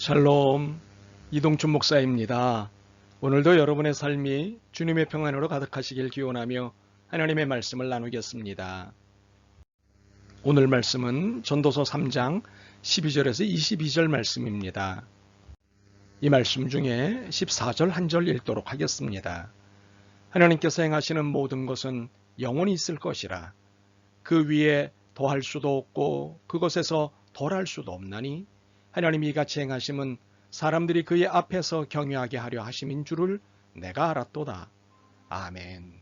샬롬, 이동춘 목사입니다. 오늘도 여러분의 삶이 주님의 평안으로 가득하시길 기원하며 하나님의 말씀을 나누겠습니다. 오늘 말씀은 전도서 3장 12절에서 22절 말씀입니다. 이 말씀 중에 14절 한 절 읽도록 하겠습니다. 하나님께서 행하시는 모든 것은 영원히 있을 것이라. 그 위에 더할 수도 없고 그것에서 덜할 수도 없나니 하나님이 이같이 행하심은 사람들이 그의 앞에서 경외하게 하려 하심인 줄을 내가 알았도다. 아멘.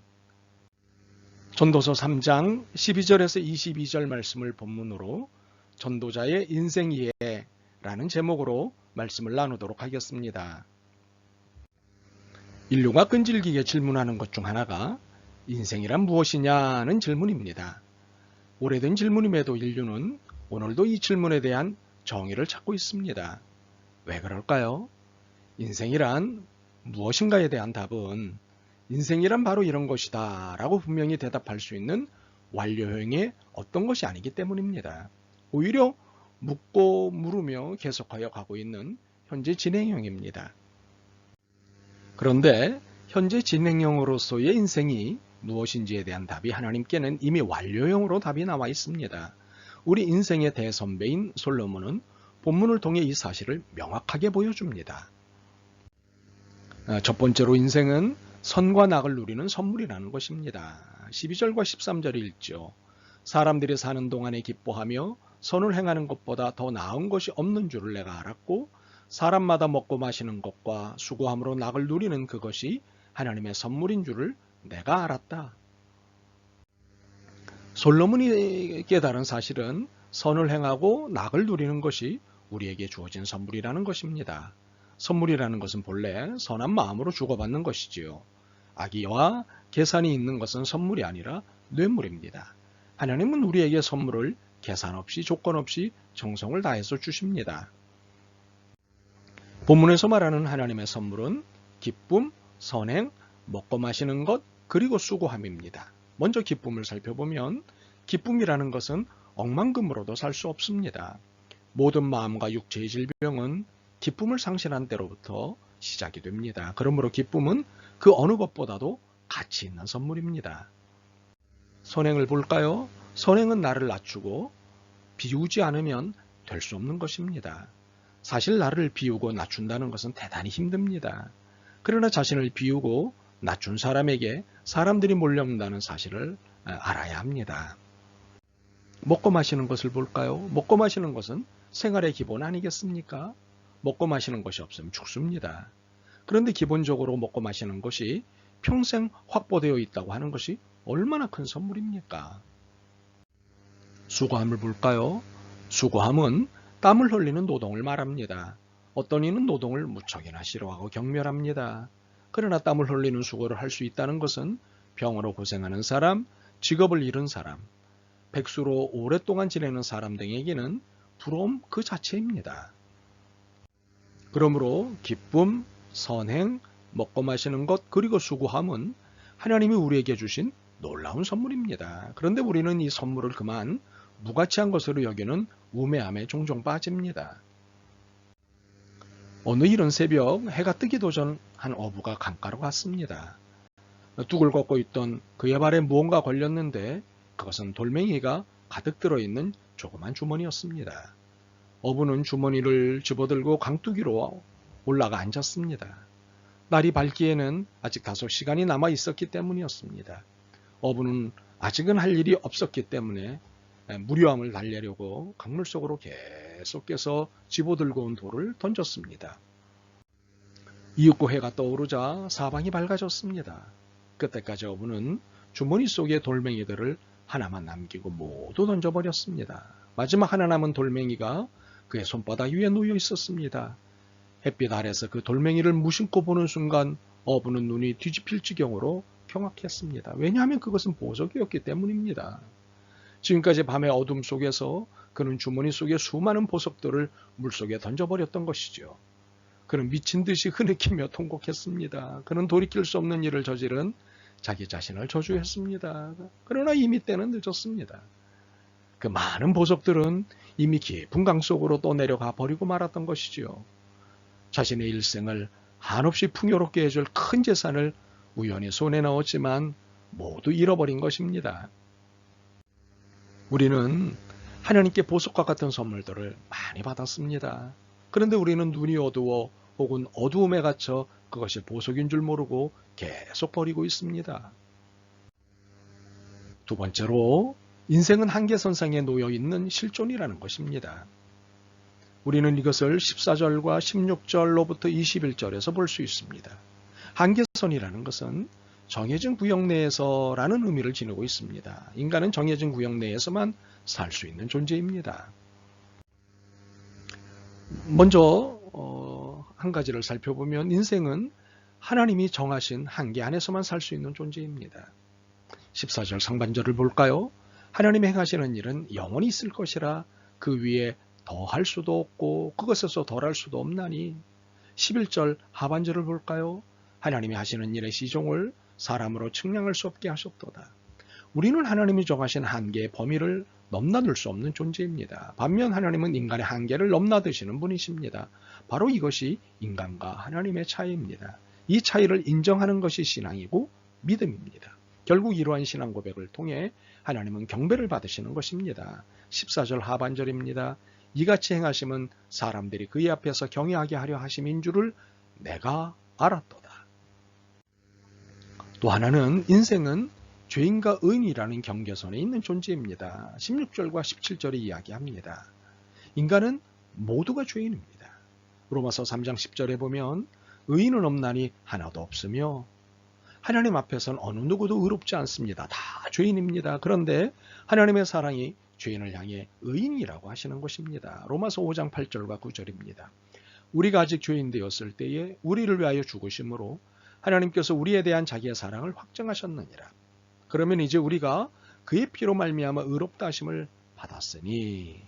전도서 3장 12절에서 22절 말씀을 본문으로 전도자의 인생 이해라는 제목으로 말씀을 나누도록 하겠습니다. 인류가 끈질기게 질문하는 것 중 하나가 인생이란 무엇이냐는 질문입니다. 오래된 질문임에도 인류는 오늘도 이 질문에 대한 정의를 찾고 있습니다. 왜 그럴까요? 인생이란 무엇인가에 대한 답은 인생이란 바로 이런 것이다 라고 분명히 대답할 수 있는 완료형의 어떤 것이 아니기 때문입니다. 오히려 묻고 물으며 계속하여 가고 있는 현재 진행형입니다. 그런데 현재 진행형으로서의 인생이 무엇인지에 대한 답이 하나님께는 이미 완료형으로 답이 나와 있습니다. 우리 인생의 대선배인 솔로몬은 본문을 통해 이 사실을 명확하게 보여줍니다. 첫 번째로 인생은 선과 낙을 누리는 선물이라는 것입니다. 12절과 13절이 읽죠. 사람들이 사는 동안에 기뻐하며 선을 행하는 것보다 더 나은 것이 없는 줄을 내가 알았고 사람마다 먹고 마시는 것과 수고함으로 낙을 누리는 그것이 하나님의 선물인 줄을 내가 알았다. 솔로몬이 깨달은 사실은 선을 행하고 낙을 누리는 것이 우리에게 주어진 선물이라는 것입니다. 선물이라는 것은 본래 선한 마음으로 주고받는 것이지요. 악의와 계산이 있는 것은 선물이 아니라 뇌물입니다. 하나님은 우리에게 선물을 계산 없이 조건 없이 정성을 다해서 주십니다. 본문에서 말하는 하나님의 선물은 기쁨, 선행, 먹고 마시는 것, 그리고 수고함입니다. 먼저 기쁨을 살펴보면 기쁨이라는 것은 억만금으로도 살 수 없습니다. 모든 마음과 육체의 질병은 기쁨을 상실한 때로부터 시작이 됩니다. 그러므로 기쁨은 그 어느 것보다도 가치 있는 선물입니다. 선행을 볼까요? 선행은 나를 낮추고 비우지 않으면 될 수 없는 것입니다. 사실 나를 비우고 낮춘다는 것은 대단히 힘듭니다. 그러나 자신을 비우고 낮춘 사람에게 사람들이 몰려온다는 사실을 알아야 합니다. 먹고 마시는 것을 볼까요? 먹고 마시는 것은 생활의 기본 아니겠습니까? 먹고 마시는 것이 없으면 죽습니다. 그런데 기본적으로 먹고 마시는 것이 평생 확보되어 있다고 하는 것이 얼마나 큰 선물입니까? 수고함을 볼까요? 수고함은 땀을 흘리는 노동을 말합니다. 어떤 이는 노동을 무척이나 싫어하고 경멸합니다. 그러나 땀을 흘리는 수고를 할 수 있다는 것은 병으로 고생하는 사람, 직업을 잃은 사람, 백수로 오랫동안 지내는 사람 등에게는 부러움 그 자체입니다. 그러므로 기쁨, 선행, 먹고 마시는 것, 그리고 수고함은 하나님이 우리에게 주신 놀라운 선물입니다. 그런데 우리는 이 선물을 그만 무가치한 것으로 여기는 우매함에 종종 빠집니다. 어느 이른 새벽 해가 뜨기도 전 한 어부가 강가로 갔습니다. 뚝을 걷고 있던 그의 발에 무언가 걸렸는데 그것은 돌멩이가 가득 들어있는 조그만 주머니였습니다. 어부는 주머니를 집어들고 강뚜기로 올라가 앉았습니다. 날이 밝기에는 아직 다소 시간이 남아 있었기 때문이었습니다. 어부는 아직은 할 일이 없었기 때문에 무료함을 달래려고 강물 속으로 계속해서 집어들고 온 돌을 던졌습니다. 이윽고 해가 떠오르자 사방이 밝아졌습니다. 그때까지 어부는 주머니 속의 돌멩이들을 하나만 남기고 모두 던져버렸습니다. 마지막 하나 남은 돌멩이가 그의 손바닥 위에 놓여 있었습니다. 햇빛 아래서 그 돌멩이를 무심코 보는 순간 어부는 눈이 뒤집힐 지경으로 경악했습니다. 왜냐하면 그것은 보석이었기 때문입니다. 지금까지 밤의 어둠 속에서 그는 주머니 속에 수많은 보석들을 물속에 던져버렸던 것이죠. 그는 미친 듯이 흐느끼며 통곡했습니다. 그는 돌이킬 수 없는 일을 저지른 자기 자신을 저주했습니다. 그러나 이미 때는 늦었습니다. 그 많은 보석들은 이미 깊은 강 속으로 또 내려가 버리고 말았던 것이지요. 자신의 일생을 한없이 풍요롭게 해줄 큰 재산을 우연히 손에 넣었지만 모두 잃어버린 것입니다. 우리는 하나님께 보석과 같은 선물들을 많이 받았습니다. 그런데 우리는 눈이 어두워 혹은 어두움에 갇혀 그것이 보석인 줄 모르고 계속 버리고 있습니다. 두 번째로, 인생은 한계선상에 놓여 있는 실존이라는 것입니다. 우리는 이것을 14절과 16절로부터 21절에서 볼 수 있습니다. 한계선이라는 것은 정해진 구역 내에서라는 의미를 지니고 있습니다. 인간은 정해진 구역 내에서만 살 수 있는 존재입니다. 먼저 한 가지를 살펴보면 인생은 하나님이 정하신 한계 안에서만 살 수 있는 존재입니다. 14절 상반절을 볼까요? 하나님이 행하시는 일은 영원히 있을 것이라 그 위에 더할 수도 없고 그것에서 덜할 수도 없나니. 11절 하반절을 볼까요? 하나님이 하시는 일의 시종을 사람으로 측량할 수 없게 하셨도다. 우리는 하나님이 정하신 한계의 범위를 넘나들 수 없는 존재입니다. 반면 하나님은 인간의 한계를 넘나드시는 분이십니다. 바로 이것이 인간과 하나님의 차이입니다. 이 차이를 인정하는 것이 신앙이고 믿음입니다. 결국 이러한 신앙 고백을 통해 하나님은 경배를 받으시는 것입니다. 14절 하반절입니다. 이같이 행하심은 사람들이 그의 앞에서 경외하게 하려 하심인 줄을 내가 알았도다. 또 하나는 인생은 죄인과 의인이라는 경계선에 있는 존재입니다. 16절과 17절이 이야기합니다. 인간은 모두가 죄인입니다. 로마서 3장 10절에 보면 의인은 없나니 하나도 없으며 하나님 앞에서는 어느 누구도 의롭지 않습니다. 다 죄인입니다. 그런데 하나님의 사랑이 죄인을 향해 의인이라고 하시는 것입니다. 로마서 5장 8절과 9절입니다. 우리가 아직 죄인 되었을 때에 우리를 위하여 죽으심으로 하나님께서 우리에 대한 자기의 사랑을 확정하셨느니라. 그러면 이제 우리가 그의 피로 말미암아 의롭다 하심을 받았으니,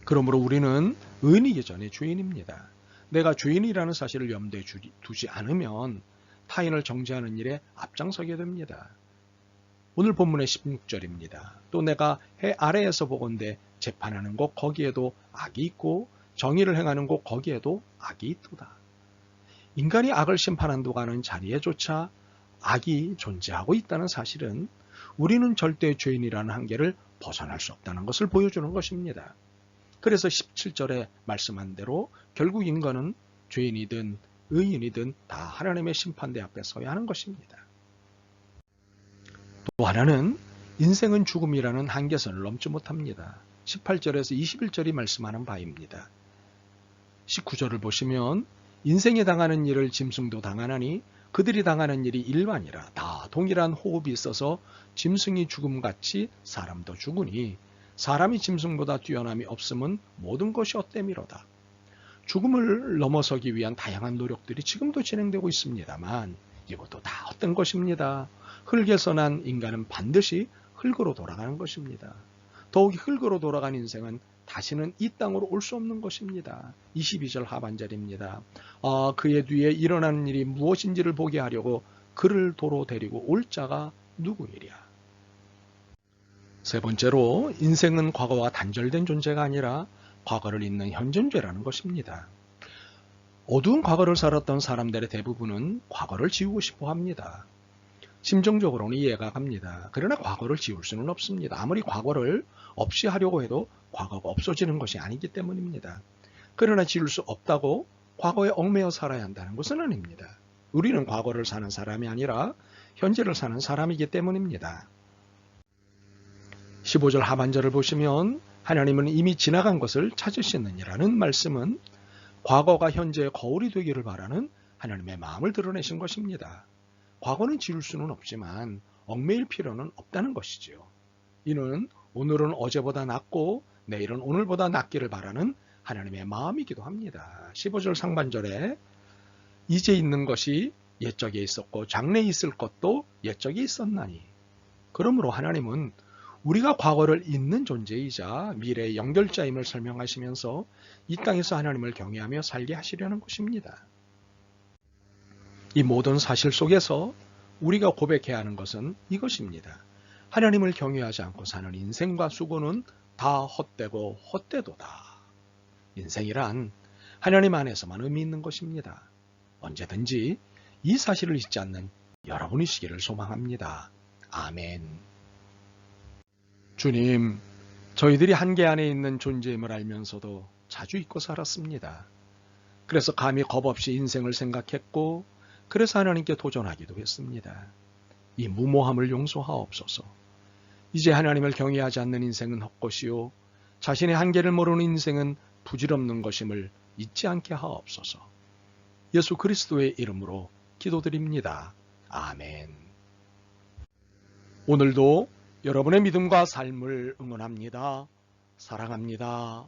그러므로 우리는 의인이기 전에 죄인입니다. 내가 죄인이라는 사실을 염두에 두지 않으면 타인을 정죄하는 일에 앞장서게 됩니다. 오늘 본문의 16절입니다. 또 내가 해 아래에서 보건대 재판하는 곳 거기에도 악이 있고 정의를 행하는 곳 거기에도 악이 있도다. 인간이 악을 심판한다고 하는 자리에조차 악이 존재하고 있다는 사실은 우리는 절대 죄인이라는 한계를 벗어날 수 없다는 것을 보여주는 것입니다. 그래서 17절에 말씀한 대로 결국 인간은 죄인이든 의인이든 다 하나님의 심판대 앞에 서야 하는 것입니다. 또 하나는 인생은 죽음이라는 한계선을 넘지 못합니다. 18절에서 21절이 말씀하는 바입니다. 19절을 보시면 인생이 당하는 일을 짐승도 당하나니 그들이 당하는 일이 일반이라 다 동일한 호흡이 있어서 짐승이 죽음같이 사람도 죽으니 사람이 짐승보다 뛰어남이 없음은 모든 것이 헛됨이로다. 죽음을 넘어서기 위한 다양한 노력들이 지금도 진행되고 있습니다만 이것도 다 헛된 것입니다. 흙에서 난 인간은 반드시 흙으로 돌아가는 것입니다. 더욱이 흙으로 돌아간 인생은 다시는 이 땅으로 올 수 없는 것입니다. 22절 하반절입니다. 그의 뒤에 일어나는 일이 무엇인지를 보게 하려고 그를 도로 데리고 올 자가 누구이랴. 세 번째로 인생은 과거와 단절된 존재가 아니라 과거를 잊는 현존죄라는 것입니다. 어두운 과거를 살았던 사람들의 대부분은 과거를 지우고 싶어 합니다. 심정적으로는 이해가 갑니다. 그러나 과거를 지울 수는 없습니다. 아무리 과거를 없이 하려고 해도 과거가 없어지는 것이 아니기 때문입니다. 그러나 지울 수 없다고 과거에 얽매여 살아야 한다는 것은 아닙니다. 우리는 과거를 사는 사람이 아니라 현재를 사는 사람이기 때문입니다. 15절 하반절을 보시면 하나님은 이미 지나간 것을 찾으시느니라는 말씀은 과거가 현재의 거울이 되기를 바라는 하나님의 마음을 드러내신 것입니다. 과거는 지울 수는 없지만 얽매일 필요는 없다는 것이지요. 이는 오늘은 어제보다 낫고 내일은 오늘보다 낫기를 바라는 하나님의 마음이기도 합니다. 15절 상반절에 이제 있는 것이 옛적에 있었고 장래에 있을 것도 옛적에 있었나니. 그러므로 하나님은 우리가 과거를 잊는 존재이자 미래의 연결자임을 설명하시면서 이 땅에서 하나님을 경외하며 살게 하시려는 것입니다. 이 모든 사실 속에서 우리가 고백해야 하는 것은 이것입니다. 하나님을 경외하지 않고 사는 인생과 수고는 다 헛되고 헛되도다. 인생이란 하나님 안에서만 의미 있는 것입니다. 언제든지 이 사실을 잊지 않는 여러분이시기를 소망합니다. 아멘. 주님, 저희들이 한계 안에 있는 존재임을 알면서도 자주 잊고 살았습니다. 그래서 감히 겁없이 인생을 생각했고, 그래서 하나님께 도전하기도 했습니다. 이 무모함을 용서하옵소서. 이제 하나님을 경외하지 않는 인생은 헛것이요, 자신의 한계를 모르는 인생은 부질없는 것임을 잊지 않게 하옵소서. 예수 그리스도의 이름으로 기도드립니다. 아멘. 오늘도 여러분의 믿음과 삶을 응원합니다. 사랑합니다.